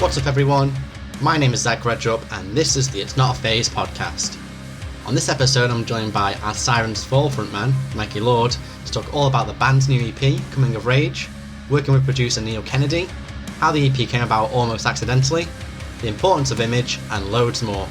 What's up everyone, my name is REDRUP and this is the It's Not a Phase podcast. On this episode I'm joined by As Sirens Fall frontman Mikey Lord to talk all about the band's new EP, Coming of Rage, working with producer Neil Kennedy, how the EP came about almost accidentally, the importance of image and loads more.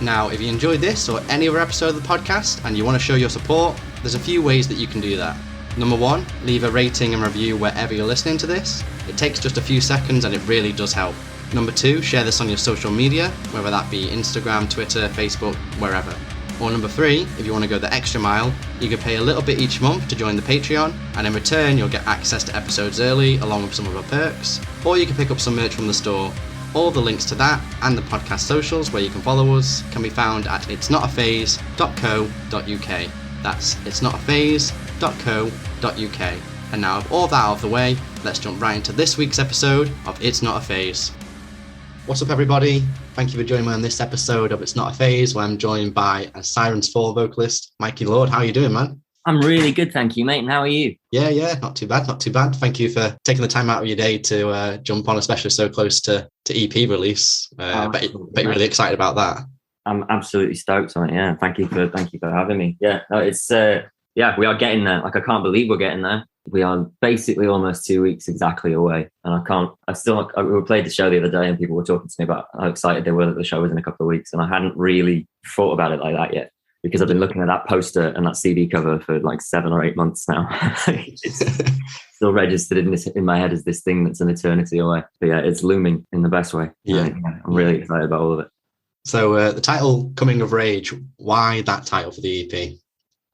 Now if you enjoyed this or any other episode of the podcast and you want to show your support, there's a few ways that you can do that. Number one, leave a rating and review wherever you're listening to this. It takes just a few seconds and it really does help. Number two, share this on your social media, whether that be Instagram, Twitter, Facebook, wherever. Or number three, if you want to go the extra mile, you can pay a little bit each month to join the Patreon, and in return you'll get access to episodes early along with some other perks, or you can pick up some merch from the store. All the links to that and the podcast socials where you can follow us can be found at itsnotaphase.co.uk. That's itsnotaphase.co.uk. And now with all that out of the way, let's jump right into this week's episode of It's Not a Phase. What's up everybody? Thank you for joining me on this episode of It's Not a Phase, where I'm joined by As Sirens Fall vocalist Mikey Lord. How are you doing, man? I'm really good, thank you, mate. And how are you? Yeah, not too bad. Thank you for taking the time out of your day to jump on, especially so close to EP release. Bet you're really excited about that. I'm absolutely stoked on it. Yeah, thank you for having me. Yeah, no, it's we are getting there. Like I can't believe we're getting there. We are basically almost 2 weeks exactly away, and we played the show the other day, and people were talking to me about how excited they were that the show was in a couple of weeks, and I hadn't really thought about it like that yet, because I've been looking at that poster and that CD cover for like 7 or 8 months now. It's still registered in my head as this thing that's an eternity away. But yeah, it's looming in the best way. Yeah, I'm really excited about all of it. So the title Coming of Rage, why that title for the EP?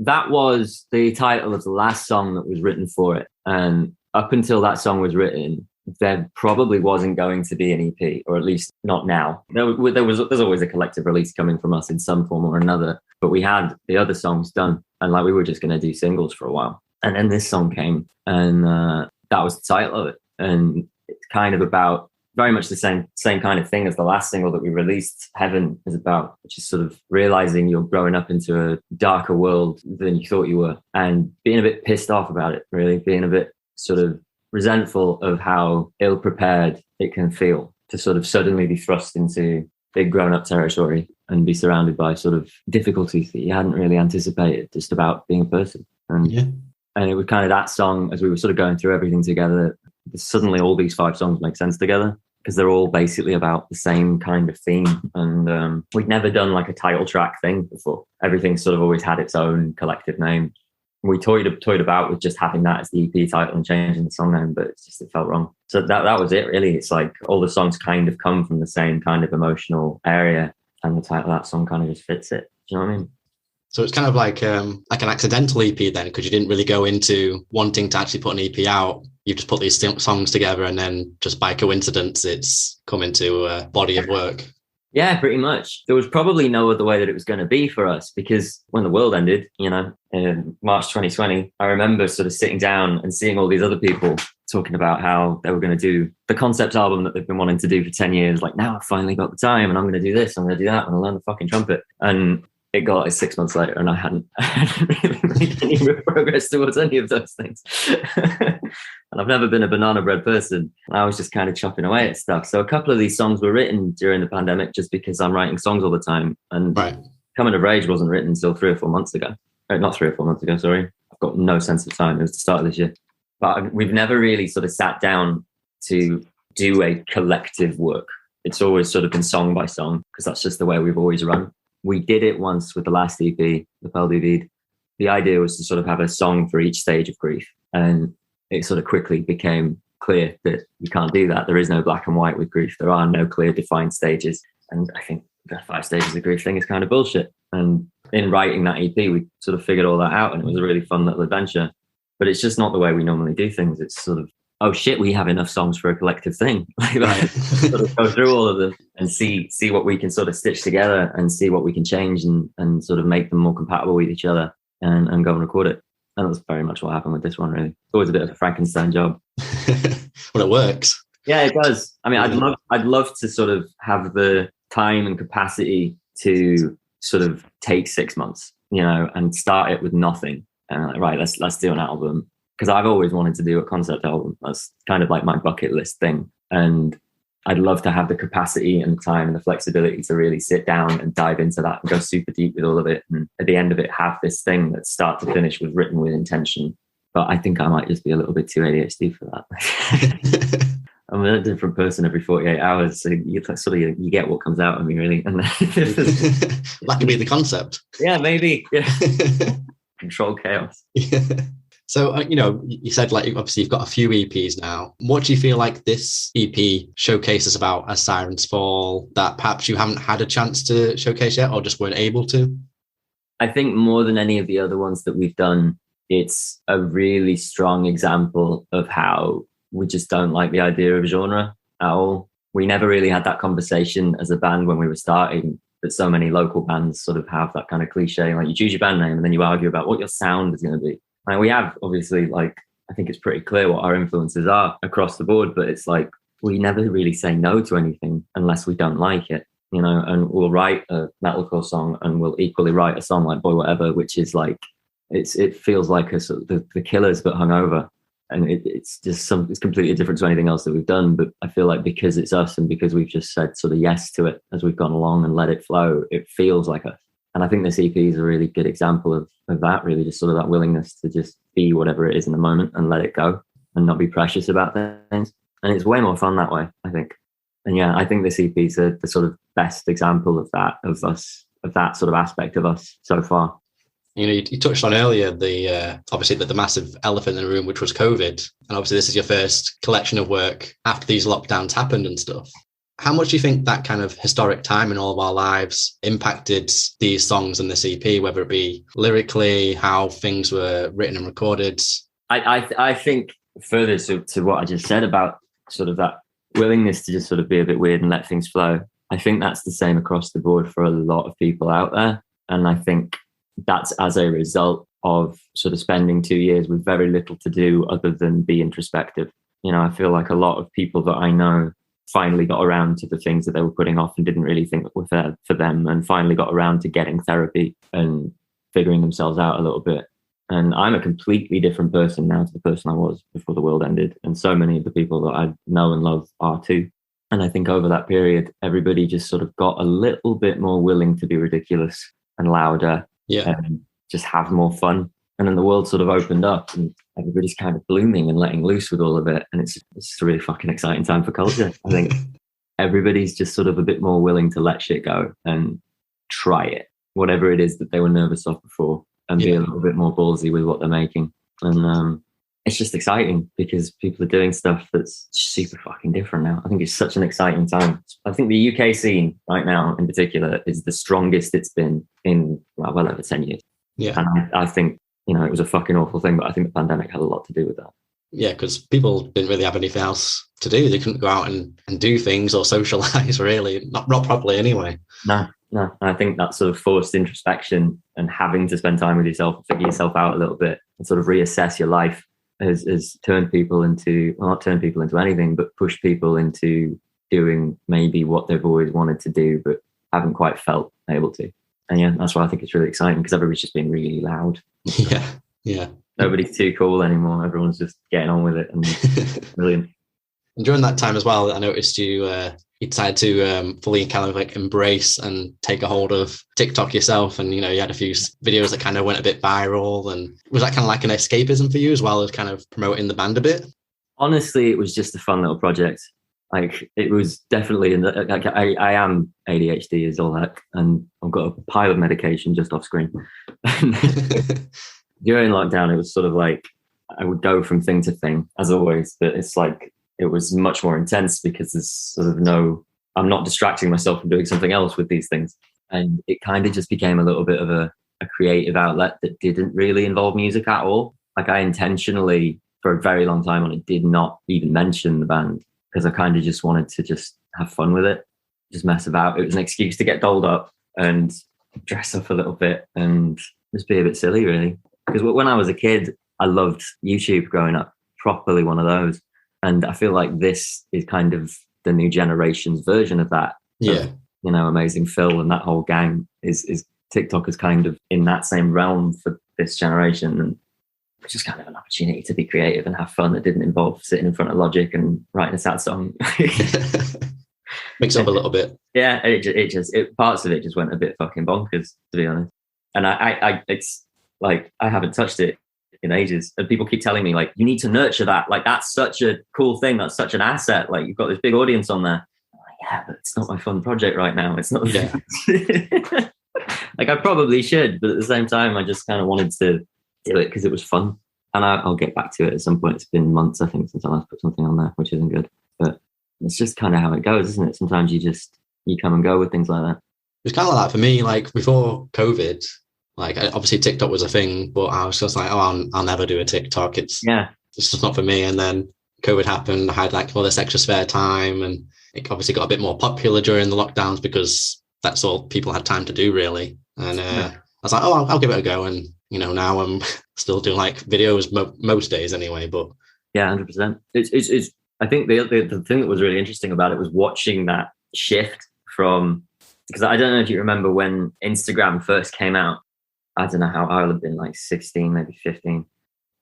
That was the title of the last song that was written for it. And up until that song was written, there probably wasn't going to be an EP, or at least not now. There's always a collective release coming from us in some form or another. But we had the other songs done, and like we were just going to do singles for a while. And then this song came, and that was the title of it. And it's kind of about very much the same kind of thing as the last single that we released, Heaven, is about, which is sort of realizing you're growing up into a darker world than you thought you were, and being a bit pissed off about it, really, being a bit sort of resentful of how ill-prepared it can feel to sort of suddenly be thrust into big grown-up territory and be surrounded by sort of difficulties that you hadn't really anticipated, just about being a person. And it was kind of that song, as we were sort of going through everything together, suddenly all these 5 songs make sense together, because they're all basically about the same kind of theme. And we'd never done like a title track thing before. Everything sort of always had its own collective name. We toyed about with just having that as the EP title and changing the song name, but it felt wrong. So that was it, really. It's like all the songs kind of come from the same kind of emotional area, and the title of that song kind of just fits it. Do you know what I mean? So it's kind of like an accidental EP then, because you didn't really go into wanting to actually put an EP out. You just put these songs together, and then just by coincidence, it's come into a body of work. Yeah, pretty much. There was probably no other way that it was going to be for us, because when the world ended, in March 2020, I remember sort of sitting down and seeing all these other people talking about how they were going to do the concept album that they've been wanting to do for 10 years. Like, now I've finally got the time, and I'm going to do this, I'm going to do that, and I'll learn the fucking trumpet. And it got like 6 months later, and I hadn't really made any real progress towards any of those things. And I've never been a banana bread person. I was just kind of chopping away at stuff. So a couple of these songs were written during the pandemic, just because I'm writing songs all the time. And Coming of Rage wasn't written until 3 or 4 months ago. Not 3 or 4 months ago, sorry. I've got no sense of time. It was the start of this year. But we've never really sort of sat down to do a collective work. It's always sort of been song by song, because that's just the way we've always run. We did it once with the last EP, the Pearl du Vide. The idea was to sort of have a song for each stage of grief. And it sort of quickly became clear that you can't do that. There is no black and white with grief. There are no clear defined stages. And I think the 5 stages of grief thing is kind of bullshit. And in writing that EP, we sort of figured all that out, and it was a really fun little adventure. But it's just not the way we normally do things. It's sort of, oh shit, we have enough songs for a collective thing. Sort of go through all of them and see what we can sort of stitch together, and see what we can change and sort of make them more compatible with each other, and go and record it. And that's very much what happened with this one, really. It's always a bit of a Frankenstein job. Well, it works. Yeah, it does. I mean, I'd love to sort of have the time and capacity to sort of take 6 months, and start it with nothing. And like, right, let's do an album. Because I've always wanted to do a concept album. That's kind of like my bucket list thing. And I'd love to have the capacity and the time and the flexibility to really sit down and dive into that and go super deep with all of it. And at the end of it, have this thing that start to finish was written with intention. But I think I might just be a little bit too ADHD for that. I'm a different person every 48 hours. So you get what comes out of me, really. And that could be the concept. Yeah, maybe. Yeah. Control chaos. Yeah. So, you said, like, obviously you've got a few EPs now. What do you feel like this EP showcases about As Sirens Fall that perhaps you haven't had a chance to showcase yet or just weren't able to? I think more than any of the other ones that we've done, it's a really strong example of how we just don't like the idea of genre at all. We never really had that conversation as a band when we were starting, that so many local bands sort of have that kind of cliche, like you choose your band name and then you argue about what your sound is going to be. And we have, obviously, like, I think it's pretty clear what our influences are across the board, but it's like we never really say no to anything unless we don't like it, and we'll write a metalcore song and we'll equally write a song like Boy Whatever, which is like, it feels like a sort of the Killers but hungover. And it's completely different to anything else that we've done. But I feel like because it's us and because we've just said sort of yes to it as we've gone along and let it flow, it feels like us. And I think this EP is a really good example of that, really, just sort of that willingness to just be whatever it is in the moment and let it go and not be precious about things. And it's way more fun that way, I think. And yeah, I think this EP is the sort of best example of that, of that sort of aspect of us so far. You touched on earlier obviously the massive elephant in the room, which was COVID. And obviously this is your first collection of work after these lockdowns happened and stuff. How much do you think that kind of historic time in all of our lives impacted these songs and this EP, whether it be lyrically, how things were written and recorded? I think further to what I just said about sort of that willingness to just sort of be a bit weird and let things flow, I think that's the same across the board for a lot of people out there. And I think that's as a result of sort of spending 2 years with very little to do other than be introspective. I feel like a lot of people that I know finally got around to the things that they were putting off and didn't really think were fair for them, and finally got around to getting therapy and figuring themselves out a little bit. And I'm a completely different person now to the person I was before the world ended. And so many of the people that I know and love are too. And I think over that period, everybody just sort of got a little bit more willing to be ridiculous and louder. Yeah. And just have more fun. And then the world sort of opened up and everybody's kind of blooming and letting loose with all of it. And it's a really fucking exciting time for culture. I think everybody's just sort of a bit more willing to let shit go and try it, whatever it is that they were nervous of before, and be a little bit more ballsy with what they're making. And it's just exciting because people are doing stuff that's super fucking different now. I think it's such an exciting time. I think the UK scene right now in particular is the strongest it's been in well over 10 years. Yeah. And I think, it was a fucking awful thing, but I think the pandemic had a lot to do with that. Yeah, because people didn't really have anything else to do. They couldn't go out and do things or socialize, really, not properly anyway. No. I think that sort of forced introspection and having to spend time with yourself and figure yourself out a little bit and sort of reassess your life has turned people into, well, not turned people into anything, but pushed people into doing maybe what they've always wanted to do, but haven't quite felt able to. And yeah, that's why I think it's really exciting, because everybody's just being really loud. Yeah. Nobody's too cool anymore. Everyone's just getting on with it, and brilliant. And during that time as well, I noticed you decided to fully kind of like embrace and take a hold of TikTok yourself. And, you had a few videos that kind of went a bit viral. And was that kind of like an escapism for you, as well as kind of promoting the band a bit? Honestly, it was just a fun little project. Like, it was definitely, I am ADHD as all heck, and I've got a pile of medication just off screen. During lockdown, it was sort of like I would go from thing to thing, as always, but it's like it was much more intense because there's sort of I'm not distracting myself from doing something else with these things. And it kind of just became a little bit of a creative outlet that didn't really involve music at all. Like, I intentionally, for a very long time on it, did not even mention the band, because I kind of just wanted to just have fun with it, just mess about. It was an excuse to get dolled up and dress up a little bit and just be a bit silly, really. Because when I was a kid, I loved YouTube growing up, properly one of those. And I feel like this is kind of the new generation's version of that. Yeah. So, Amazing Phil and that whole gang is TikTok is kind of in that same realm for this generation. And it's just kind of an opportunity to be creative and have fun that didn't involve sitting in front of Logic and writing a sad song. Mix up a little bit. Yeah, parts of it just went a bit fucking bonkers, to be honest. And it's like I haven't touched it in ages, and people keep telling me like, you need to nurture that. Like that's such a cool thing. That's such an asset. Like you've got this big audience on there. I'm like, yeah, but it's not my fun project right now. It's not. Yeah. Like I probably should, but at the same time, I just kind of wanted to do it because it was fun. And I'll get back to it at some point. It's been months, I think, since I last put something on there, which isn't good. But it's just kind of how it goes, isn't it? Sometimes you come and go with things like that. It's kind of like that for me. Like before COVID, like obviously TikTok was a thing, but I was just like, oh, I'll never do a TikTok. It's just not for me. And then COVID happened. I had like all this extra spare time, and it obviously got a bit more popular during the lockdowns because that's all people had time to do, really. And I was like, oh, I'll give it a go. And now I'm still doing like videos most days anyway. But yeah, 100%. It's I think the thing that was really interesting about it was watching that shift from, because I don't know if you remember when Instagram first came out. I don't know how I would have been, like 16, maybe 15.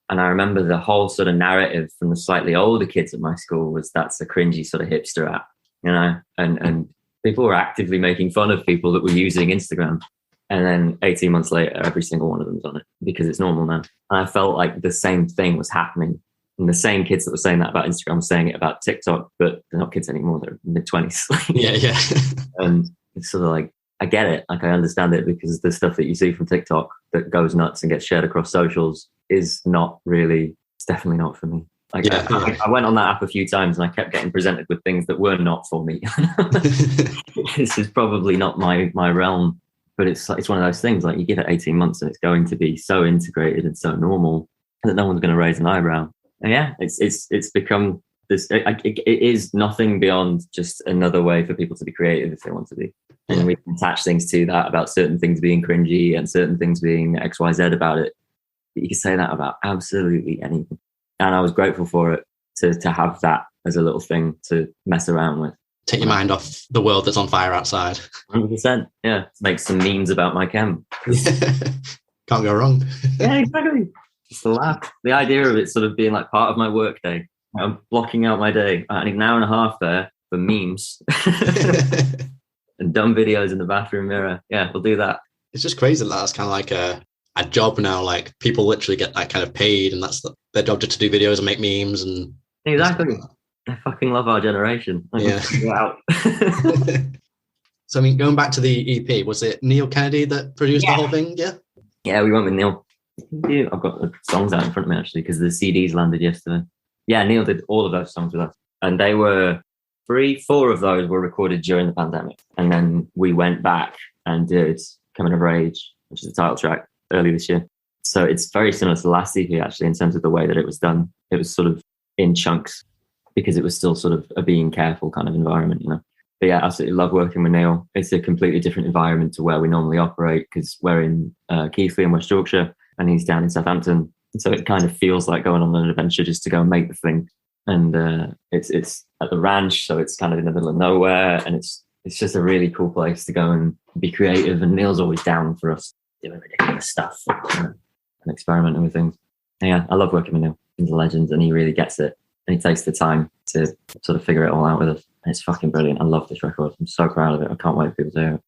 And I remember the whole sort of narrative from the slightly older kids at my school was that's a cringy sort of hipster app, and people were actively making fun of people that were using Instagram. And then 18 months later, every single one of them's on it because it's normal now. And I felt like the same thing was happening. And the same kids that were saying that about Instagram were saying it about TikTok, but they're not kids anymore. They're mid-20s. Yeah. And it's sort of like, I get it. Like I understand it, because the stuff that you see from TikTok that goes nuts and gets shared across socials is not really, it's definitely not for me. Like I went on that app a few times and I kept getting presented with things that were not for me. This is probably not my realm. But it's one of those things, like you give it 18 months and it's going to be so integrated and so normal that no one's going to raise an eyebrow. And yeah, it's become this. It is nothing beyond just another way for people to be creative if they want to be. And we can attach things to that about certain things being cringy and certain things being XYZ about it. But you can say that about absolutely anything. And I was grateful for it to have that as a little thing to mess around with. Take your mind off the world that's on fire outside. 100%. Yeah. Make some memes about my chem. Can't go wrong. Yeah, exactly. Just a laugh. The idea of it sort of being like part of my work day. I'm blocking out my day. I need an hour and a half there for memes and dumb videos in the bathroom mirror. Yeah, we'll do that. It's just crazy that that's kind of like a job now. Like people literally get that kind of paid, and that's their job, just to do videos and make memes. And exactly. I fucking love our generation. Wow. So, I mean, going back to the EP, was it Neil Kennedy that produced the whole thing? Yeah. Yeah, we went with Neil. Yeah, I've got the songs out in front of me, actually, because the CDs landed yesterday. Yeah, Neil did all of those songs with us. And they were 4 of those were recorded during the pandemic. And then we went back and did Coming of Age, which is the title track, early this year. So it's very similar to the last EP, actually, in terms of the way that it was done. It was sort of in chunks, because it was still sort of a being careful kind of environment, But yeah, absolutely love working with Neil. It's a completely different environment to where we normally operate, because we're in Keighley in West Yorkshire and he's down in Southampton. And so it kind of feels like going on an adventure just to go and make the thing. And it's at the ranch, so it's kind of in the middle of nowhere, and it's just a really cool place to go and be creative. And Neil's always down for us doing ridiculous stuff and experimenting with things. And yeah, I love working with Neil. He's a legend, and he really gets it. And he takes the time to sort of figure it all out with us. And it's fucking brilliant. I love this record. I'm so proud of it. I can't wait for people to hear it.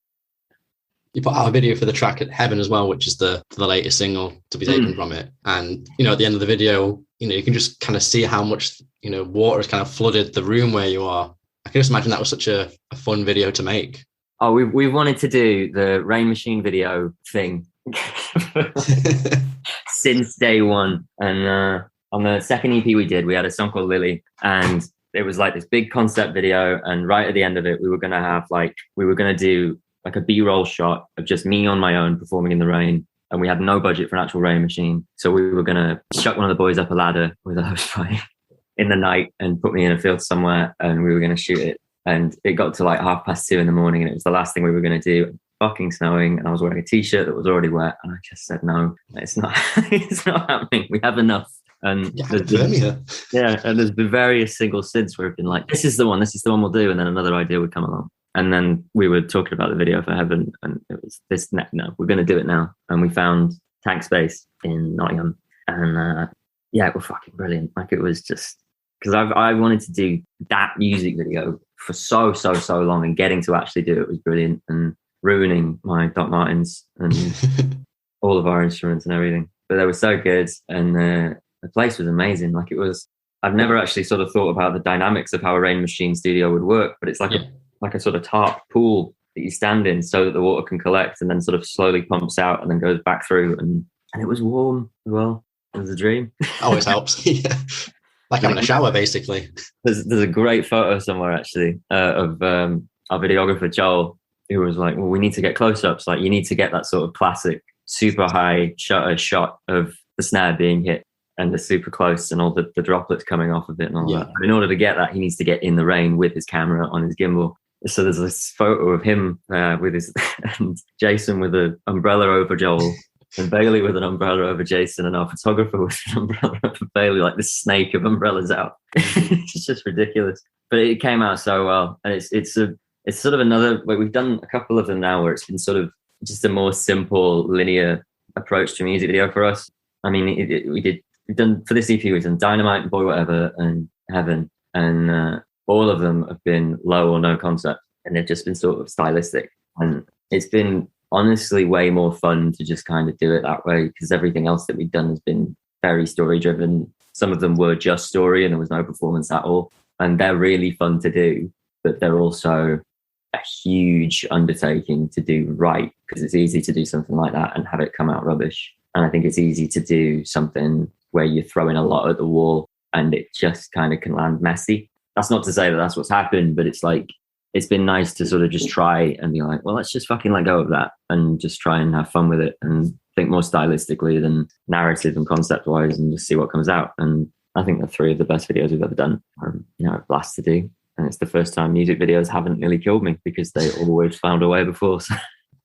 You put out a video for the track at Heaven as well, which is the latest single to be taken from it. And, at the end of the video, you can just kind of see how much, water has kind of flooded the room where you are. I can just imagine that was such a fun video to make. Oh, we've wanted to do the Rain Machine video thing since day one. And on the second EP we did, we had a song called Lily, and it was like this big concept video. And right at the end of it, we were going to do like a B-roll shot of just me on my own performing in the rain. And we had no budget for an actual rain machine. So we were going to chuck one of the boys up a ladder with a hosepipe in the night and put me in a field somewhere, and we were going to shoot it. And it got to like 2:30 in the morning, and it was the last thing we were going to do. Fucking snowing, and I was wearing a t-shirt that was already wet, and I just said, no, it's not happening. We have enough. And and there's been various singles since where we've been like, this is the one we'll do, and then another idea would come along. And then we were talking about the video for Heaven, and it was this, no, we're going to do it now. And we found Tank Space in Nottingham, and it was fucking brilliant. Like, it was just because I wanted to do that music video for so long, and getting to actually do it was brilliant, and ruining my Doc Martens and all of our instruments and everything. But they were so good, and the place was amazing. Like, it was, I've never actually sort of thought about the dynamics of how a rain machine studio would work, but it's like a sort of tarp pool that you stand in so that the water can collect and then sort of slowly pumps out and then goes back through. And it was warm as well. It was a dream. Always helps. Yeah. Like having a shower, basically. There's a great photo somewhere, actually, of our videographer, Joel, who was like, well, we need to get close-ups. Like, you need to get that sort of classic super high shutter shot of the snare being hit and the super close and all the droplets coming off of it and all that. And in order to get that, he needs to get in the rain with his camera on his gimbal. So there's this photo of him with his and Jason with an umbrella over Joel, and Bailey with an umbrella over Jason, and our photographer with an umbrella over Bailey, like this snake of umbrellas out. It's just ridiculous. But it came out so well. And it's sort of another, like, we've done a couple of them now where it's been sort of just a more simple, linear approach to music video for us. I mean, we've done, for this EP, we've done Dynamite and Boy Whatever and Heaven, and all of them have been low or no concept, and they've just been sort of stylistic. And it's been honestly way more fun to just kind of do it that way, because everything else that we've done has been very story driven. Some of them were just story and there was no performance at all, and they're really fun to do, but they're also a huge undertaking to do right, because it's easy to do something like that and have it come out rubbish. And I think it's easy to do something where you're throwing a lot at the wall and it just kind of can land messy. That's not to say that that's what's happened, but it's like, it's been nice to sort of just try and be like, well, let's just fucking let go of that and just try and have fun with it and think more stylistically than narrative and concept wise, and just see what comes out. And I think they're 3 of the best videos we've ever done. A blast to do. And it's the first time music videos haven't nearly killed me, because they always found a way before. So.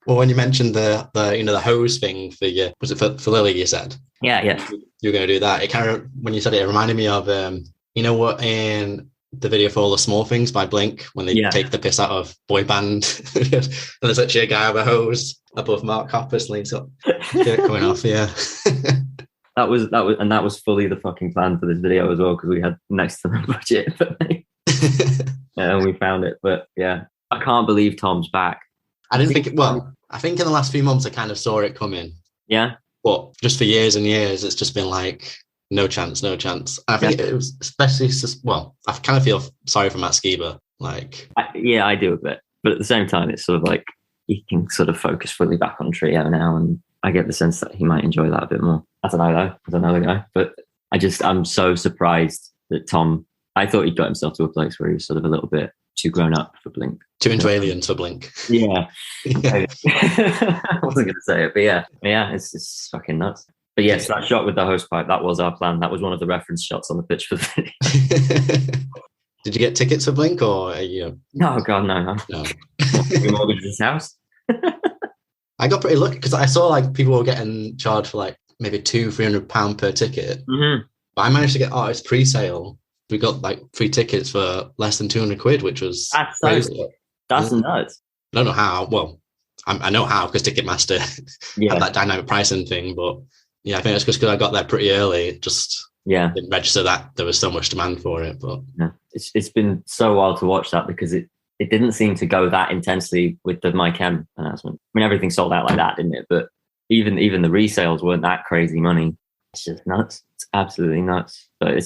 Well, when you mentioned the hose thing for you, was it for Lily, you said? Yeah. You were going to do that. It kind of, when you said it, it reminded me of, what, in the video for All the Small Things by Blink, when they take the piss out of boy band, and there's actually a guy with a hose above Mark Hoppus leads up, coming off. Yeah. That was fully the fucking plan for this video as well, because we had next to the budget. And we found it. But yeah, I can't believe Tom's back. I didn't think I think in the last few months I kind of saw it coming. Yeah. But just for years and years, it's just been like, no chance. I think it was especially, I kind of feel sorry for Matt Skiba. Like, I do a bit. But at the same time, it's sort of like, he can sort of focus fully back on Trio now. And I get the sense that he might enjoy that a bit more. I don't know though. I don't know the guy. But I'm so surprised that Tom, I thought he got himself to a place where he was sort of a little bit too grown up for Blink. Too into aliens for Blink. Yeah. I wasn't going to say it, but yeah, it's fucking nuts. But yes, that shot with the hose pipe, that was our plan. That was one of the reference shots on the pitch for the video. Did you get tickets for Blink, or are you? No, God, no. We mortgaged his house. I got pretty lucky because I saw like people were getting charged for like maybe £200-300 per ticket. Mm-hmm. But I managed to get artist pre-sale. We got like free tickets for less than £200, which was crazy. That's nuts. I don't know how. Well, I know how, because Ticketmaster had that dynamic pricing thing. But yeah, I think it's just because I got there pretty early. It just didn't register that there was so much demand for it. But it's been so wild to watch that, because it didn't seem to go that intensely with the My Chem announcement. I mean, everything sold out like that, didn't it? But even the resales weren't that crazy money. It's just nuts. It's absolutely nuts. But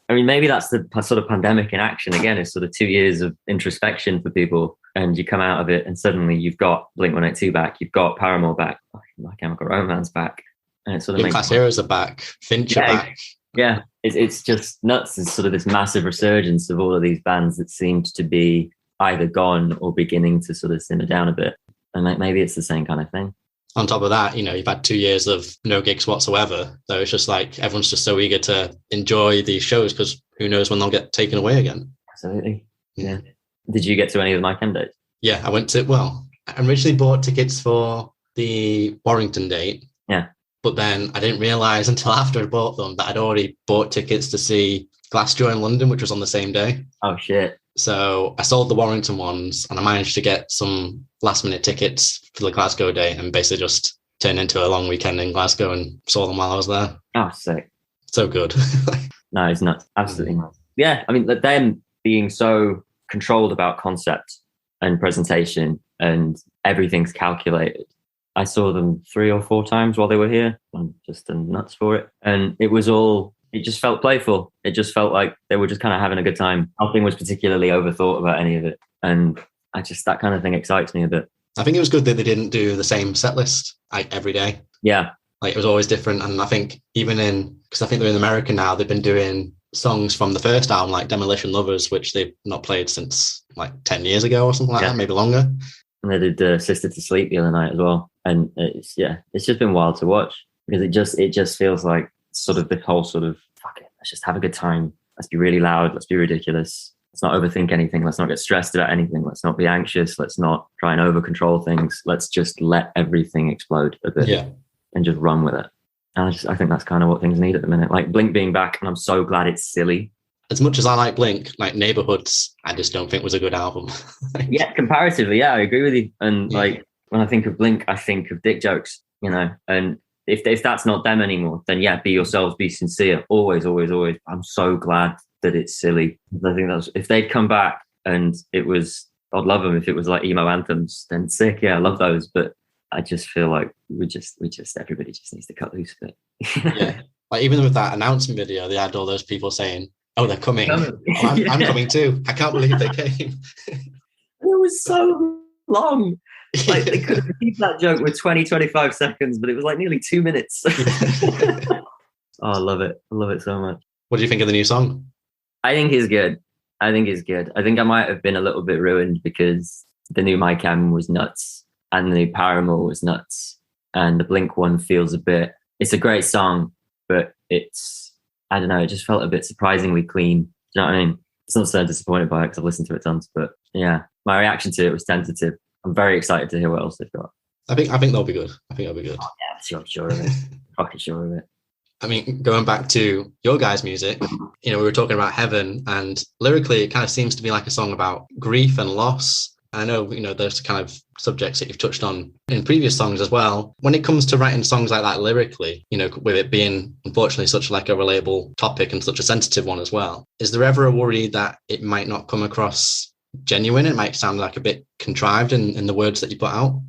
I mean, maybe that's the sort of pandemic in action again. It's sort of 2 years of introspection for people, and you come out of it and suddenly you've got Blink-182 back, you've got Paramore back, My Chemical Romance back, and it sort of Class Heroes are back, Finch are back. Yeah, it's just nuts. It's sort of this massive resurgence of all of these bands that seemed to be either gone or beginning to sort of simmer down a bit. And maybe it's the same kind of thing. On top of that, you've had 2 years of no gigs whatsoever. So it's just like everyone's just so eager to enjoy these shows, because who knows when they'll get taken away again. Absolutely. Yeah. Did you get to any of the My Chem dates? Yeah, I went to, I originally bought tickets for the Warrington date. Yeah. But then I didn't realise until after I bought them that I'd already bought tickets to see Glassjaw in London, which was on the same day. Oh, shit. So I sold the Warrington ones and I managed to get some last minute tickets for the Glasgow day, and basically just turned into a long weekend in Glasgow and saw them while I was there. Oh, sick. So good. No, it's nuts. Absolutely nuts. Yeah, I mean, them being so controlled about concept and presentation and everything's calculated. I saw them 3 or 4 times while they were here. I'm just nuts for it. And it just felt playful. It just felt like they were just kind of having a good time. Nothing was particularly overthought about any of it. And that kind of thing excites me a bit. I think it was good that they didn't do the same set list every day. Yeah. Like it was always different. And I think because I think they're in America now, they've been doing songs from the first album, like Demolition Lovers, which they've not played since like 10 years ago or something like that, maybe longer. And they did Sister to Sleep the other night as well. And it's just been wild to watch because it just feels like sort of the whole sort of, fuck it, let's just have a good time. Let's be really loud. Let's be ridiculous. Let's not overthink anything. Let's not get stressed about anything. Let's not be anxious. Let's not try and over control things. Let's just let everything explode a bit and just run with it. And I think that's kind of what things need at the minute. Like Blink being back, and I'm so glad it's silly. As much as I like Blink, like Neighborhoods, I just don't think was a good album. Yeah, comparatively, I agree with you. And like when I think of Blink, I think of dick jokes, and if that's not them anymore, then be yourselves, be sincere. Always, always, always. I'm so glad that it's silly. I think if they'd come back and I'd love them if it was like emo anthems, then sick. Yeah, I love those. But I just feel like everybody just needs to cut loose a bit. Yeah. Like even with that announcement video, they had all those people saying, "Oh, they're coming. I'm coming too. I can't believe they came." It was so long. Like they could have repeated that joke with 20-25 seconds, but it was like nearly 2 minutes. Oh, I love it. I love it so much. What do you think of the new song? I think it's good. I think I might have been a little bit ruined because the new My Chem was nuts and the new Paramore was nuts. And the Blink one feels it's a great song, but I don't know, it just felt a bit surprisingly clean. Do you know what I mean? It's not so disappointed by it because I've listened to it tons, but yeah, my reaction to it was tentative. I'm very excited to hear what else they've got. I think they'll be good. Oh, yeah, I'm sure of it. Fucking sure of it. I mean, going back to your guys' music, we were talking about Heaven, and lyrically, it kind of seems to be like a song about grief and loss. I know, those kind of subjects that you've touched on in previous songs as well. When it comes to writing songs like that lyrically, with it being unfortunately such like a relatable topic and such a sensitive one as well, is there ever a worry that it might not come across genuine? It might sound like a bit contrived in the words that you put out?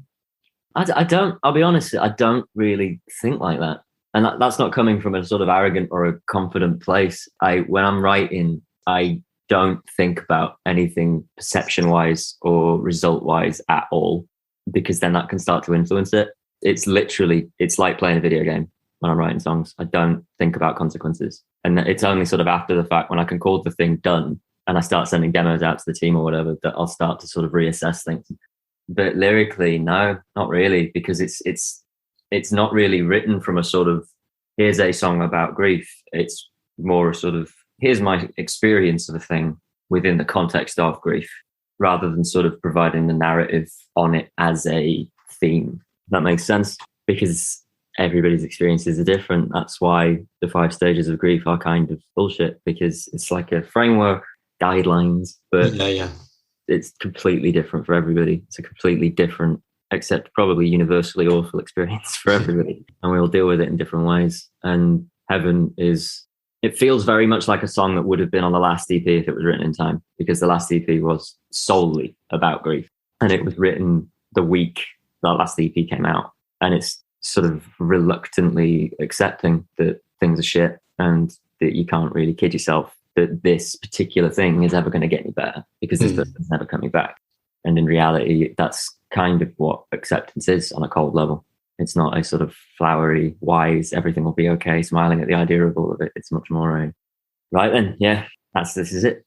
I'll be honest, I don't really think like that. And that's not coming from a sort of arrogant or a confident place. When I'm writing, I don't think about anything perception-wise or result-wise at all, because then that can start to influence it. It's like playing a video game when I'm writing songs. I don't think about consequences. And it's only sort of after the fact when I can call the thing done and I start sending demos out to the team or whatever that I'll start to sort of reassess things. But lyrically, no, not really, because it's not really written from a sort of, here's a song about grief. It's more a sort of, here's my experience of a thing within the context of grief, rather than sort of providing the narrative on it as a theme. That makes sense, because everybody's experiences are different. That's why the 5 stages of grief are kind of bullshit, because it's like a framework, guidelines, but it's completely different for everybody. It's a completely different, except probably universally awful experience for everybody. And we all deal with it in different ways. And Heaven it feels very much like a song that would have been on the last EP if it was written in time, because the last EP was solely about grief. And it was written the week that last EP came out. And it's sort of reluctantly accepting that things are shit and that you can't really kid yourself that this particular thing is ever going to get any better, because this person's never coming back. And in reality, that's kind of what acceptance is on a cold level. It's not a sort of flowery, wise, everything will be okay, smiling at the idea of all of it. It's much more right then, this is it.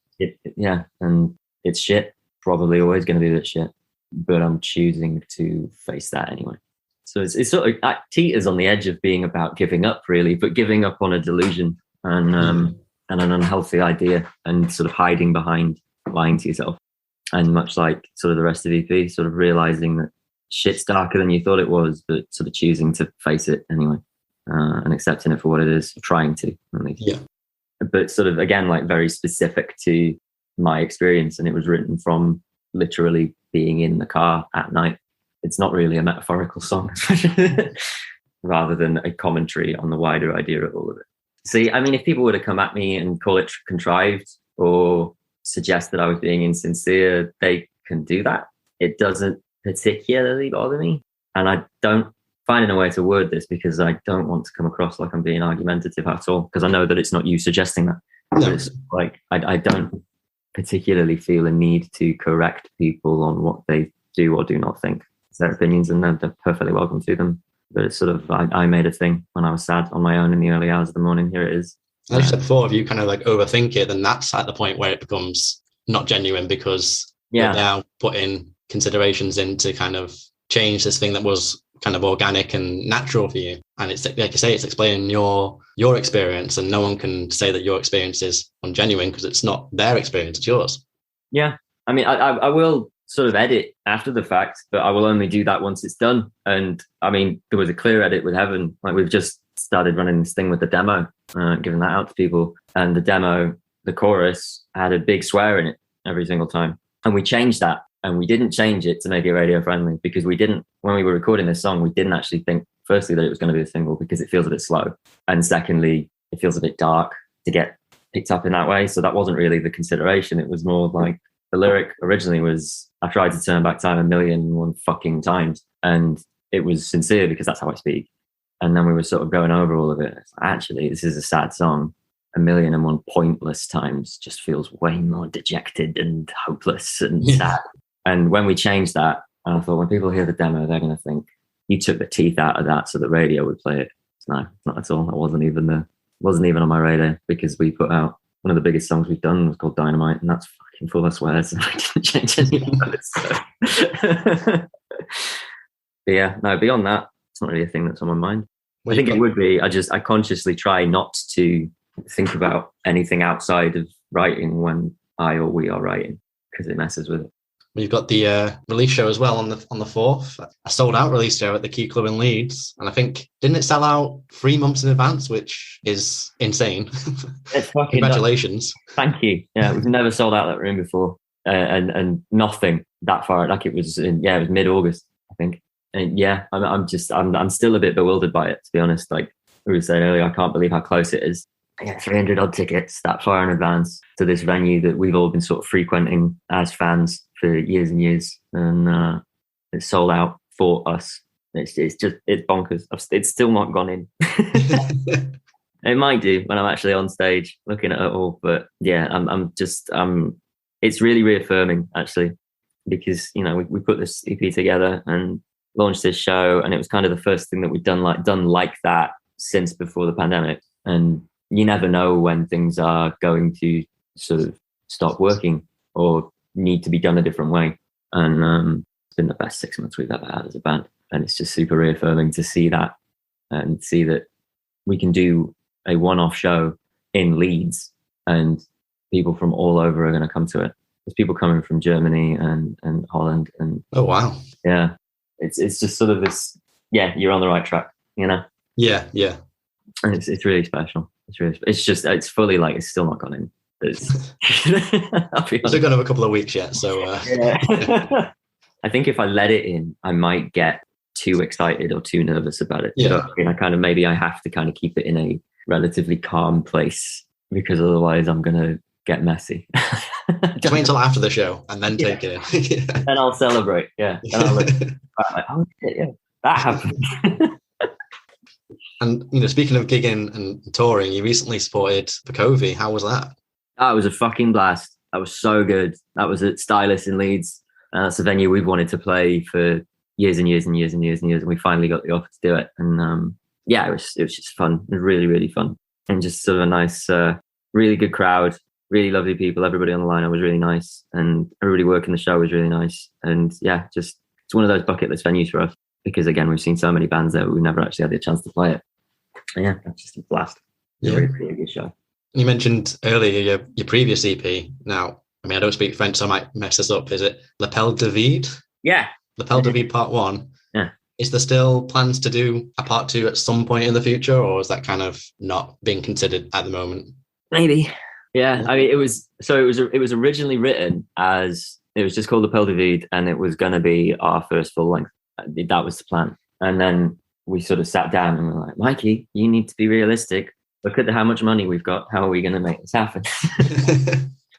And it's shit. Probably always going to be that shit. But I'm choosing to face that anyway. So it's sort of teeters on the edge of being about giving up, really, but giving up on a delusion and an unhealthy idea, and sort of hiding behind lying to yourself. And much like sort of the rest of EP, sort of realizing that shit's darker than you thought it was, but sort of choosing to face it anyway, and accepting it for what it is, trying to at least. Yeah. But sort of, again, like very specific to my experience, and it was written from literally being in the car at night. It's not really a metaphorical song, rather than a commentary on the wider idea of all of it. See, I mean, if people were to come at me and call it contrived or suggest that I was being insincere, they can do that. It doesn't particularly bother me. And I don't find a way to word this because I don't want to come across like I'm being argumentative at all, because I know that it's not you suggesting that. No. It's like, I don't particularly feel a need to correct people on what they do or do not think. It's their opinions and they're perfectly welcome to them. But it's sort of, I made a thing when I was sad on my own in the early hours of the morning. Here it is. As you said before, if you kind of like overthink it, then that's at the point where it becomes not genuine, because you're now putting considerations in to kind of change this thing that was kind of organic and natural for you. And it's like you say, it's explaining your experience, and no one can say that your experience is ungenuine because it's not their experience, it's yours. Yeah. I mean, I will sort of edit after the fact, but I will only do that once it's done. And I mean, there was a clear edit with Heaven. Like, we've just started running this thing with the demo, giving that out to people. And the demo, the chorus had a big swear in it every single time. And we changed that. And we didn't change it to make it radio friendly because we didn't, when we were recording this song, we didn't actually think, firstly, that it was going to be a single because it feels a bit slow. And secondly, it feels a bit dark to get picked up in that way. So that wasn't really the consideration. It was more like the lyric originally was, I tried to turn back time 1,000,001 fucking times. And it was sincere because that's how I speak. And then we were sort of going over all of it. Actually, this is a sad song. 1,000,001 pointless times just feels way more dejected and hopeless and sad. And when we changed that, I thought, when people hear the demo, they're going to think you took the teeth out of that so the radio would play it. No, not at all. That wasn't even on my radar, because we put out one of the biggest songs we've done was called Dynamite, and that's fucking full of swears. And I didn't change any of it. So. But yeah, no, beyond that, it's not really a thing that's on my mind. I think it would be. I consciously try not to think about anything outside of writing when I or we are writing, because it messes with it. We've got the release show as well on the 4th. A sold out release show at the Key Club in Leeds, and I think, didn't it sell out 3 months in advance, which is insane. It's fucking Congratulations. Thank you. Yeah, we've never sold out that room before, and nothing that far. Like, it was it was mid-August, I think. And yeah, I'm still a bit bewildered by it, to be honest. Like we were saying earlier, I can't believe how close it is. I get 300 odd tickets that far in advance to this venue that we've all been sort of frequenting as fans for years and years, and it's sold out for us. It's bonkers. It's still not gone in. It might do when I'm actually on stage looking at it all, but yeah, it's really reaffirming, actually, because we put this EP together and launched this show, and it was kind of the first thing that we'd done like that since before the pandemic. And you never know when things are going to sort of stop working or need to be done a different way. And it's been the best 6 months we've ever had as a band. And it's just super reaffirming to see that, and see that we can do a one-off show in Leeds and people from all over are going to come to it. There's people coming from Germany and Holland. And oh, wow. Yeah. It's just sort of this, you're on the right track, Yeah. And it's really special. It's fully like, it's still not gone in. It's still got a couple of weeks yet, so yeah. I think if I let it in, I might get too excited or too nervous about it. Yeah. Maybe I have to kind of keep it in a relatively calm place, because otherwise I'm gonna get messy. Just wait until after the show and then take it in. Then I'll celebrate. Yeah. And I'll look like, oh shit, yeah, that happened. And speaking of gigging and touring, you recently supported Bacovi. How was that? That was a fucking blast. That was so good. That was at Stylus in Leeds. That's a venue we've wanted to play for years and years and years and years and years, and we finally got the offer to do it. And it was just fun. It was really, really fun, and just sort of a nice, really good crowd, really lovely people. Everybody on the lineup was really nice, and everybody working the show was really nice. And yeah, just it's one of those bucket list venues for us, because again, we've seen so many bands there, we've never actually had the chance to play it. And yeah, that's just a blast. It's a really good show. You mentioned earlier your previous EP. Now, I mean, I don't speak French, so I might mess this up. Is it L'Appel de Vide? Yeah. L'Appel de Vide Part 1. Yeah. Is there still plans to do a Part 2 at some point in the future, or is that kind of not being considered at the moment? Maybe. Yeah. I mean, it was originally written as, it was just called L'Appel de Vide, and it was going to be our first full length. That was the plan. And then we sort of sat down and we were like, Mikey, you need to be realistic. look at how much money we've got. How are we going to make this happen?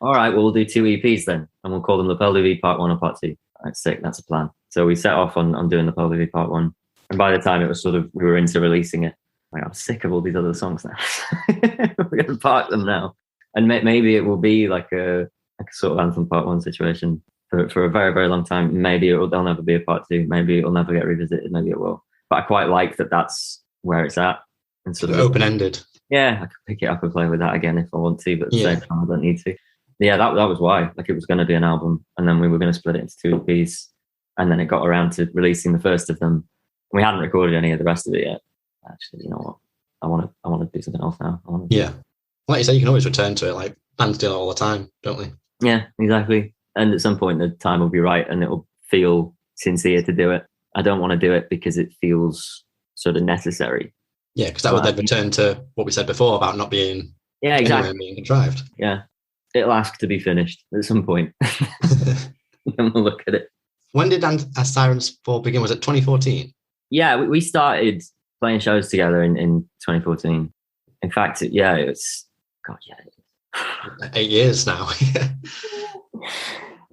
All right, well, we'll do 2 EPs then, and we'll call them Lapel de Vie Part 1 or Part 2. That's sick. That's a plan. So we set off on doing Lapel de Vie Part 1. And by the time it was sort of, we were into releasing it, like, I'm sick of all these other songs now. We're going to park them now. And maybe it will be like a sort of Anthem Part 1 situation for a very, very long time. Maybe there'll never be a Part 2. Maybe it'll never get revisited. Maybe it will. But I quite like that that's where it's at. And sort of open-ended. Yeah, I could pick it up and play with that again if I want to, but at the same time, I don't need to. Yeah, that was why. Like, it was going to be an album, and then we were going to split it into 2 EPs, and then it got around to releasing the first of them. We hadn't recorded any of the rest of it yet. Actually, you know what? I want to do something else now. Yeah, like you say, you can always return to it. Like, bands do it all the time, don't they? Yeah, exactly. And at some point, the time will be right, and it'll feel sincere to do it. I don't want to do it because it feels sort of necessary. Yeah, because that would then return to what we said before about not being exactly being contrived. Yeah, it'll ask to be finished at some point. Then we'll look at it. When did As Sirens Fall begin? Was it 2014? Yeah, we started playing shows together in 2014. In fact, it was, God, yeah. 8 years now.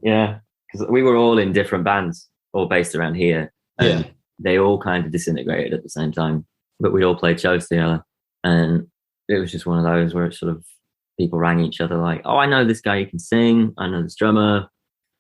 Yeah, because we were all in different bands, all based around here. And they all kind of disintegrated at the same time. But we'd all played shows together. And it was just one of those where it sort of, people rang each other like, oh, I know this guy who can sing. I know this drummer.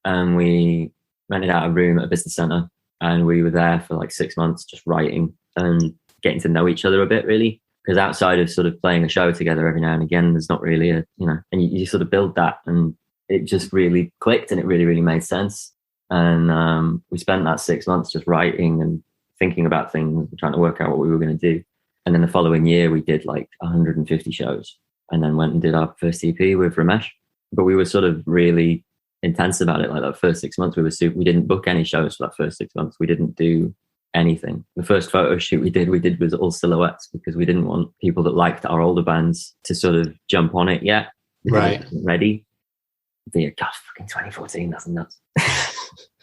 And we rented out a room at a business centre. And we were there for like 6 months just writing and getting to know each other a bit, really. Because outside of sort of playing a show together every now and again, there's not really and you sort of build that. And it just really clicked and it really, really made sense. And we spent that 6 months just writing and thinking about things and trying to work out what we were going to do. And then the following year, we did like 150 shows and then went and did our first EP with Ramesh. But we were sort of really intense about it. Like that first 6 months, we didn't book any shows for that first 6 months. We didn't do anything. The first photo shoot we did was all silhouettes because we didn't want people that liked our older bands to sort of jump on it yet. Right. Ready. God, fucking 2014, that's nuts.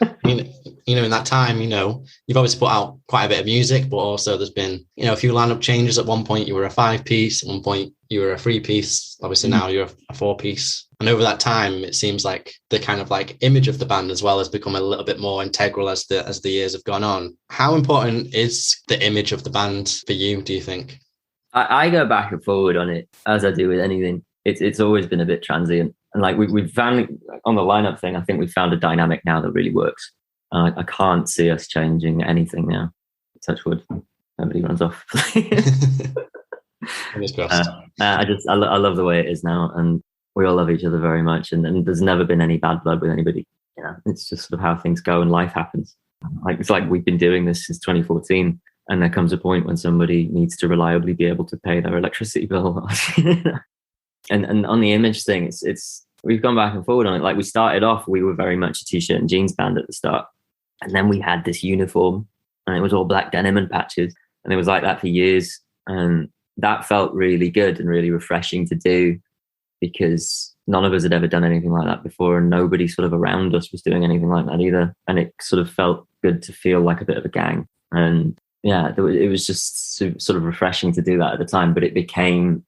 I mean, in that time, you've obviously put out quite a bit of music, but also there's been, a few lineup changes. At one point you were a 5-piece, at one point you were a 3-piece. Obviously now you're a 4-piece. And over that time, it seems like the kind of like image of the band as well has become a little bit more integral as the years have gone on. How important is the image of the band for you, do you think? I go back and forward on it, as I do with anything. It's always been a bit transient. And like we've found on the lineup thing, I think we've found a dynamic now that really works. I can't see us changing anything now. Touch wood, nobody runs off. I love the way it is now, and we all love each other very much. And there's never been any bad blood with anybody. It's just sort of how things go and life happens. Like it's like we've been doing this since 2014, and there comes a point when somebody needs to reliably be able to pay their electricity bill. And on the image thing, it's we've gone back and forward on it. Like we started off, we were very much a t-shirt and jeans band at the start. And then we had this uniform and it was all black denim and patches. And it was like that for years. And that felt really good and really refreshing to do because none of us had ever done anything like that before. And nobody sort of around us was doing anything like that either. And it sort of felt good to feel like a bit of a gang. And yeah, it was just sort of refreshing to do that at the time. But it became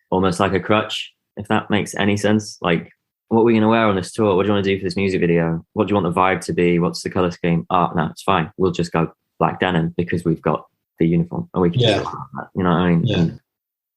almost like a crutch, if that makes any sense. Like, what are we going to wear on this tour? What do you want to do for this music video? What do you want the vibe to be? What's the color scheme? Oh, no, it's fine. We'll just go black denim because we've got the uniform and we can just like that. You know what I mean? Yeah. And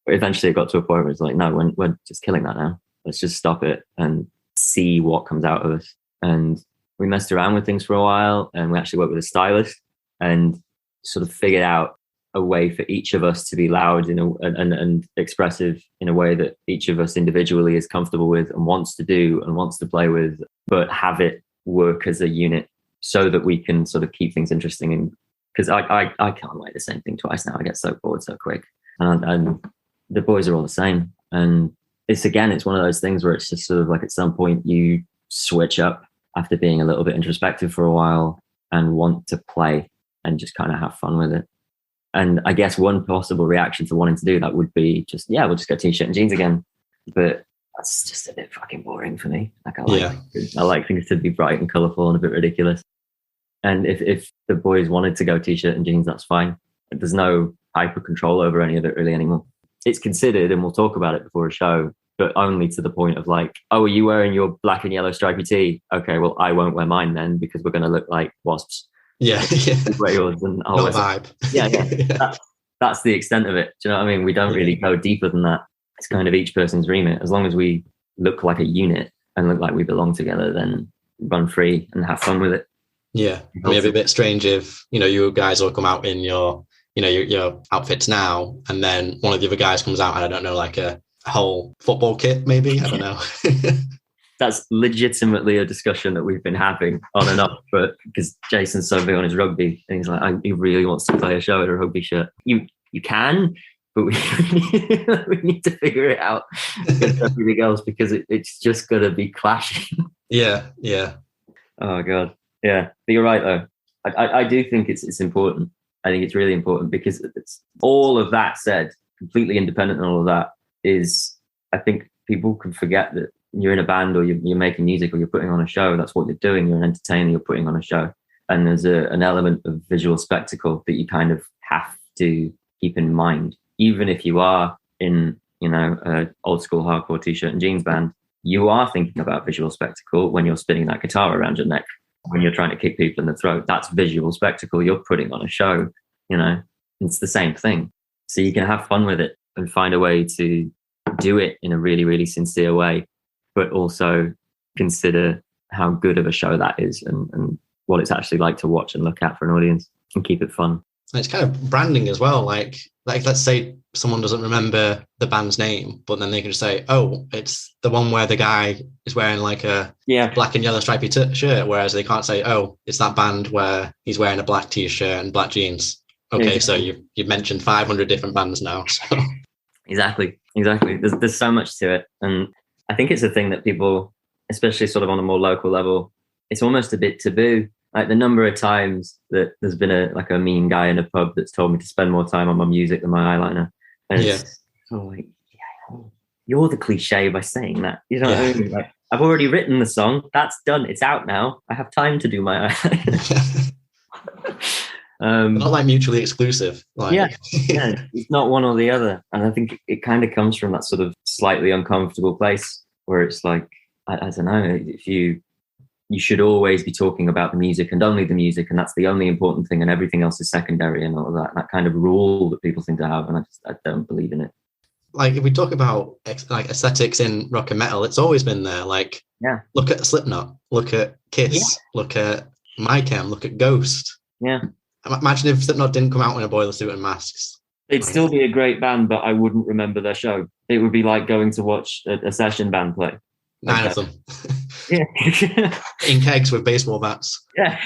eventually it got to a point where it's like, no, we're just killing that now. Let's just stop it and see what comes out of us. And we messed around with things for a while and we actually worked with a stylist and sort of figured out a way for each of us to be loud and expressive in a way that each of us individually is comfortable with and wants to do and wants to play with, but have it work as a unit so that we can sort of keep things interesting. And because I can't write the same thing twice now. I get so bored so quick. And the boys are all the same. And it's one of those things where it's just sort of like at some point you switch up after being a little bit introspective for a while and want to play and just kind of have fun with it. And I guess one possible reaction to wanting to do that would be just, we'll just go t-shirt and jeans again. But that's just a bit fucking boring for me. Like I like things to be bright and colourful and a bit ridiculous. And if the boys wanted to go t-shirt and jeans, that's fine. There's no hyper control over any of it really anymore. it's considered, and we'll talk about it before a show, but only to the point of like, oh, are you wearing your black and yellow stripy tee? Okay, well, I won't wear mine then because we're going to look like wasps. Yeah. Wear yours and I'll Not wear vibe. Yeah. That's the extent of it. Do you know what I mean? We don't really go deeper than that. It's kind of each person's remit. As long as we look like a unit and look like we belong together, then run free and have fun with it. Yeah. I mean, it'd be a bit strange if, you guys all come out in your outfits now, and then one of the other guys comes out and I don't know, like a whole football kit, maybe. I don't know. That's legitimately a discussion that we've been having on and off, but because Jason's so big on his rugby, and he's like, he really wants to play a show in a rugby shirt. You can, but we need to figure it out against everything else, because it's just going to be clashing. Yeah. Oh God. Yeah. But you're right though. I do think it's important. I think it's really important, because it's all of that said, completely independent of all of that, is I think people can forget that you're in a band, or you're making music, or you're putting on a show. That's what you're doing. You're an entertainer, you're putting on a show. And there's an element of visual spectacle that you kind of have to keep in mind. Even if you are in, a old school hardcore t-shirt and jeans band, you are thinking about visual spectacle when you're spinning that guitar around your neck, when you're trying to kick people in the throat. That's visual spectacle. You're putting on a show, it's the same thing. So you can have fun with it and find a way to do it in a really, really sincere way, but also consider how good of a show that is, and what it's actually like to watch and look at for an audience, and keep it fun. It's kind of branding as well. Like let's say someone doesn't remember the band's name, but then they can just say, oh, it's the one where the guy is wearing like a black and yellow stripy shirt, whereas they can't say, oh, it's that band where he's wearing a black t-shirt and black jeans. Okay, yeah. So you've mentioned 500 different bands now. So. Exactly. There's so much to it. And I think it's a thing that people, especially sort of on a more local level, it's almost a bit taboo. Like the number of times that there's been a mean guy in a pub that's told me to spend more time on my music than my eyeliner. And it's like, you're the cliche by saying that. You know what I mean? Like, I've already written the song. That's done. It's out now. I have time to do my eyeliner. Not like mutually exclusive. It's not one or the other. And I think it kind of comes from that sort of slightly uncomfortable place where it's like, I don't know, if you should always be talking about the music and only the music, and that's the only important thing, and everything else is secondary, and all of that kind of rule that people seem to have, and I don't believe in it. Like if we talk about like aesthetics in rock and metal, it's always been there. Like, look at Slipknot, look at Kiss, look at Mychem, look at Ghost. Yeah. Imagine if Slipknot didn't come out in a boiler suit and masks. It'd still be a great band, but I wouldn't remember their show. It would be like going to watch a session band play. 9 of them. Yeah. In kegs with baseball bats. Yeah.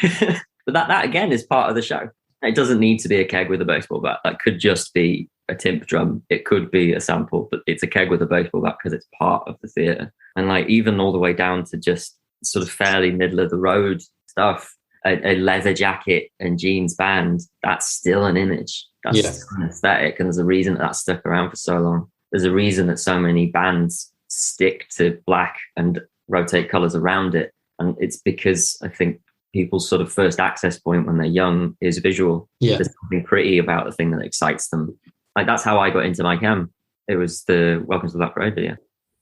But that again is part of the show. It doesn't need to be a keg with a baseball bat. That could just be a timp drum. It could be a sample, but it's a keg with a baseball bat because it's part of the theatre. And like even all the way down to just sort of fairly middle of the road stuff, a leather jacket and jeans band, that's still an image. That's still an aesthetic. And there's a reason that stuck around for so long. There's a reason that so many bands stick to black and rotate colours around it. And it's because I think people's sort of first access point when they're young is visual. Yeah. There's something pretty about the thing that excites them. Like that's how I got into Mychem. It was the Welcome to the Black Parade video.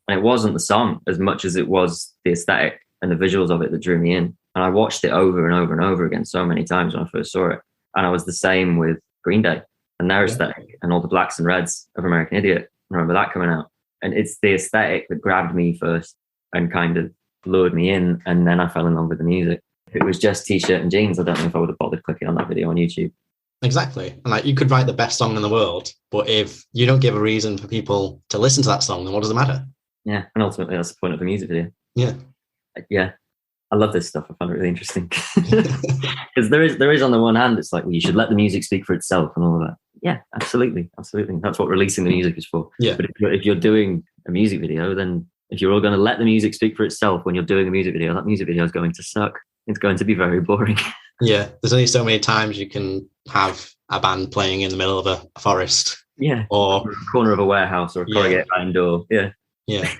And it wasn't the song as much as it was the aesthetic and the visuals of it that drew me in. And I watched it over and over and over again so many times when I first saw it. And I was the same with Green Day and their aesthetic and all the blacks and reds of American Idiot. I remember that coming out. And it's the aesthetic that grabbed me first and kind of lured me in. And then I fell in love with the music. If it was just t-shirt and jeans, I don't know if I would have bothered clicking on that video on YouTube. Exactly. And like you could write the best song in the world, but if you don't give a reason for people to listen to that song, then what does it matter? Yeah. And ultimately that's the point of the music video. Yeah. Yeah. I love this stuff. I find it really interesting. Because there is on the one hand, it's like, well, you should let the music speak for itself and all of that. Yeah, absolutely. Absolutely. That's what releasing the music is for. Yeah. But if you're doing a music video, then if you're all going to let the music speak for itself when you're doing a music video, that music video is going to suck. It's going to be very boring. Yeah. There's only so many times you can have a band playing in the middle of a forest. Yeah. Or a corner of a warehouse or a corrugated iron door. Yeah. Yeah.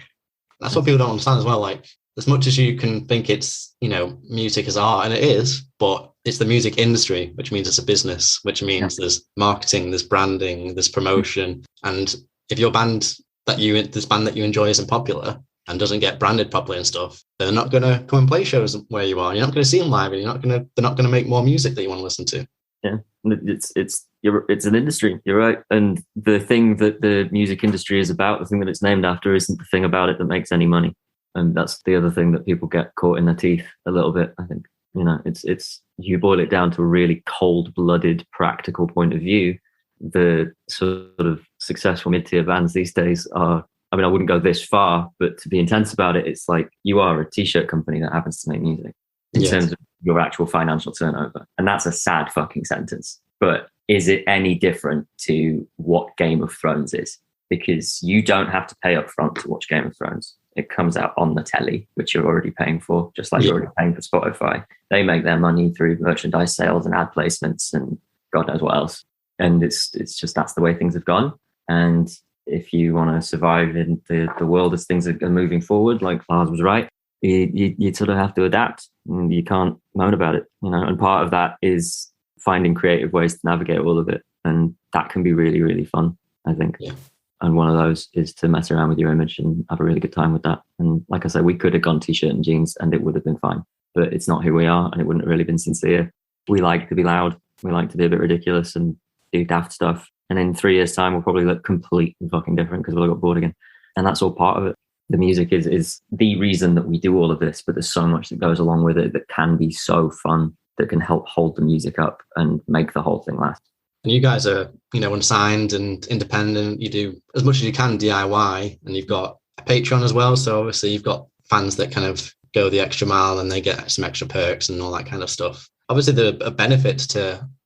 That's what people don't understand as well. Like, as much as you can think it's, music is art, and it is, but it's the music industry, which means it's a business, which means there's marketing, there's branding, there's promotion. And if your band this band that you enjoy isn't popular and doesn't get branded properly and stuff, they're not going to come and play shows where you are. You're not going to see them live, and they're not going to make more music that you want to listen to. Yeah, it's an industry. You're right, and the thing that the music industry is about, the thing that it's named after, isn't the thing about it that makes any money. And that's the other thing that people get caught in their teeth a little bit. I think, it's you boil it down to a really cold-blooded, practical point of view. The sort of successful mid-tier bands these days are, I mean, I wouldn't go this far, but to be intense about it, it's like you are a t-shirt company that happens to make music in terms of your actual financial turnover. And that's a sad fucking sentence. But is it any different to what Game of Thrones is? Because you don't have to pay up front to watch Game of Thrones. It comes out on the telly, which you're already paying for, just like you're already paying for Spotify. They make their money through merchandise sales and ad placements and God knows what else. And it's just, that's the way things have gone. And if you want to survive in the world as things are moving forward, like Lars was right, you sort of have to adapt, and you can't moan about it, and part of that is finding creative ways to navigate all of it. And that can be really, really fun, I think. Yeah. And one of those is to mess around with your image and have a really good time with that. And like I said, we could have gone t-shirt and jeans and it would have been fine, but it's not who we are, and it wouldn't have really been sincere. We like to be loud. We like to be a bit ridiculous and do daft stuff. And in 3 years' time, we'll probably look completely fucking different because we'll have got bored again. And that's all part of it. The music is the reason that we do all of this, but there's so much that goes along with it that can be so fun, that can help hold the music up and make the whole thing last. And you guys are, unsigned and independent. You do as much as you can DIY, and you've got a Patreon as well. So obviously you've got fans that kind of go the extra mile and they get some extra perks and all that kind of stuff. Obviously there are benefits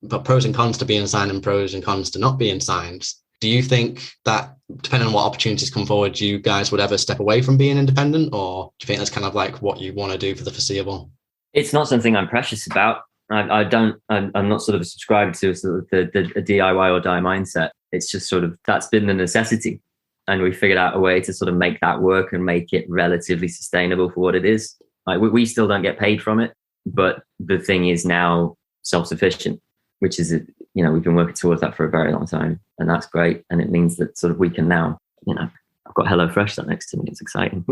but pros and cons to being signed and pros and cons to not being signed. Do you think that, depending on what opportunities come forward, you guys would ever step away from being independent, or do you think that's kind of like what you want to do for the foreseeable? It's not something I'm precious about. I'm not sort of subscribed to sort of the DIY or die mindset. It's just sort of, that's been the necessity. And we figured out a way to sort of make that work and make it relatively sustainable for what it is. Like we still don't get paid from it, but the thing is now self-sufficient, which is, we've been working towards that for a very long time, and that's great. And it means that sort of we can now, I've got HelloFresh sat next to me. It's exciting.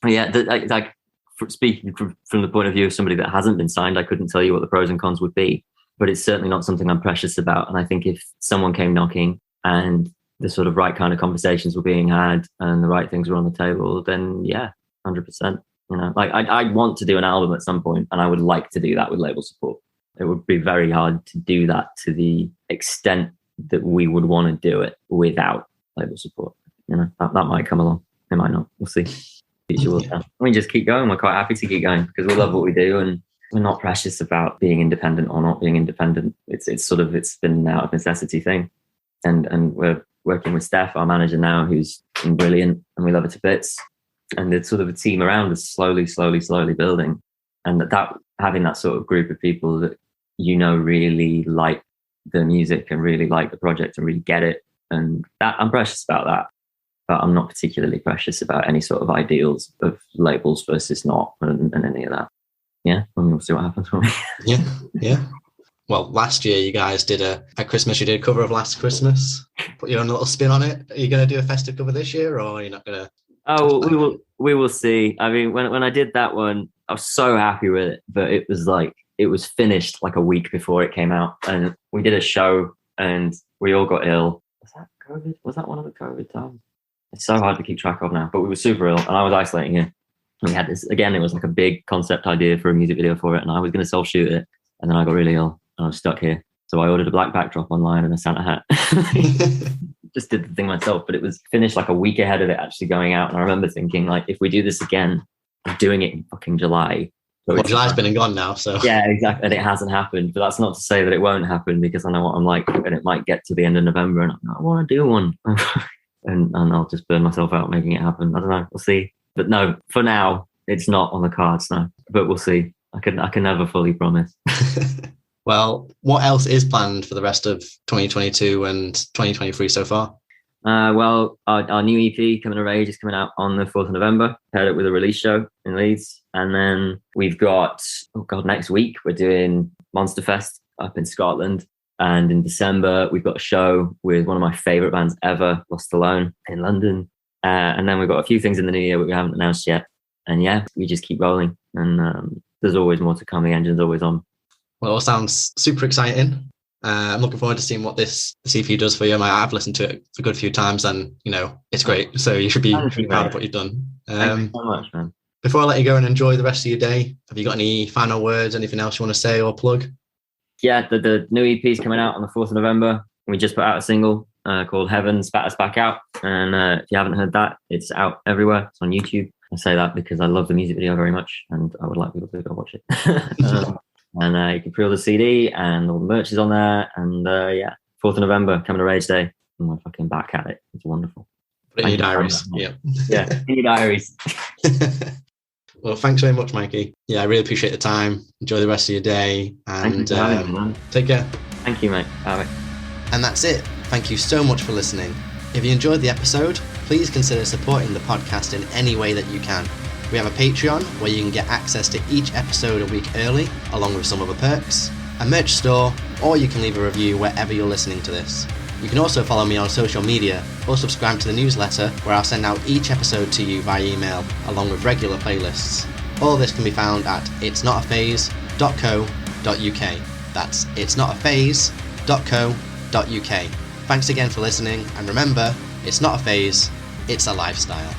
Yeah, speaking from the point of view of somebody that hasn't been signed, I couldn't tell you what the pros and cons would be, but it's certainly not something I'm precious about. And I think if someone came knocking and the sort of right kind of conversations were being had and the right things were on the table, then yeah, 100%. I'd want to do an album at some point, and I would like to do that with label support. It would be very hard to do that to the extent that we would want to do it without label support. That might come along. It might not. We'll see. We just keep going. We're quite happy to keep going because we love what we do, and we're not precious about being independent or not being independent. It's been an out of necessity thing, and we're working with Steph, our manager now, who's been brilliant, and we love her to bits. And it's sort of a team around us slowly building, and that having that sort of group of people that really like the music and really like the project and really get it, and that I'm precious about that. But I'm not particularly precious about any sort of ideals of labels versus not and any of that. Yeah, we'll see what happens. Yeah. Well, last year you guys did at Christmas, you did a cover of Last Christmas. Put your own little spin on it. Are you going to do a festive cover this year, or are you not going to? Oh, we will see. I mean, when I did that one, I was so happy with it, but it was finished like a week before it came out, and we did a show and we all got ill. Was that COVID? Was that one of the COVID times? It's so hard to keep track of now, but we were super ill and I was isolating here. We had this, again, it was like a big concept idea for a music video for it, and I was going to self-shoot it, and then I got really ill and I was stuck here. So I ordered a black backdrop online and a Santa hat. Just did the thing myself, but it was finished like a week ahead of it actually going out. And I remember thinking, like, if we do this again, I'm doing it in fucking July. Well, July's been and gone now, so. Yeah, exactly. And it hasn't happened, but that's not to say that it won't happen, because I know what I'm like, and it might get to the end of November and I want to do one. and I'll just burn myself out making it happen. I don't know. We'll see. But no, for now, it's not on the cards now, but we'll see. I can never fully promise. Well, what else is planned for the rest of 2022 and 2023 so far? Well, our new EP, Coming of Age, is coming out on the 4th of November, paired up with a release show in Leeds. And then we've got, next week we're doing Monster Fest up in Scotland. And in December, we've got a show with one of my favorite bands ever, Lost Alone, in London. And then we've got a few things in the new year that we haven't announced yet. And yeah, we just keep rolling. And there's always more to come. The engine's always on. Well, it all sounds super exciting. I'm looking forward to seeing what this EP does for you. I've listened to it a good few times, and it's great. So you should be proud of what you've done. Thank you so much, man. Before I let you go and enjoy the rest of your day, have you got any final words, anything else you want to say or plug? Yeah, the new EP is coming out on the 4th of November. We just put out a single called Heaven Spat Us Back Out. And if you haven't heard that, it's out everywhere. It's on YouTube. I say that because I love the music video very much, and I would like people to go watch it. And you can pre-order the CD, and all the merch is on there. And 4th of November, coming to Rage Day. And we're fucking back at it. It's wonderful. Put it in your diaries. Yeah. Yeah, in your diaries. Well, thanks very much, Mikey. Yeah, I really appreciate the time. Enjoy the rest of your day, and take care. Thank you, mate. Bye. And that's it. Thank you so much for listening. If you enjoyed the episode, please consider supporting the podcast in any way that you can. We have a Patreon where you can get access to each episode a week early, along with some other perks, a merch store, or you can leave a review wherever you're listening to this. You can also follow me on social media or subscribe to the newsletter where I'll send out each episode to you via email, along with regular playlists. All this can be found at itsnotaphase.co.uk. That's itsnotaphase.co.uk. Thanks again for listening, and remember, it's not a phase, it's a lifestyle.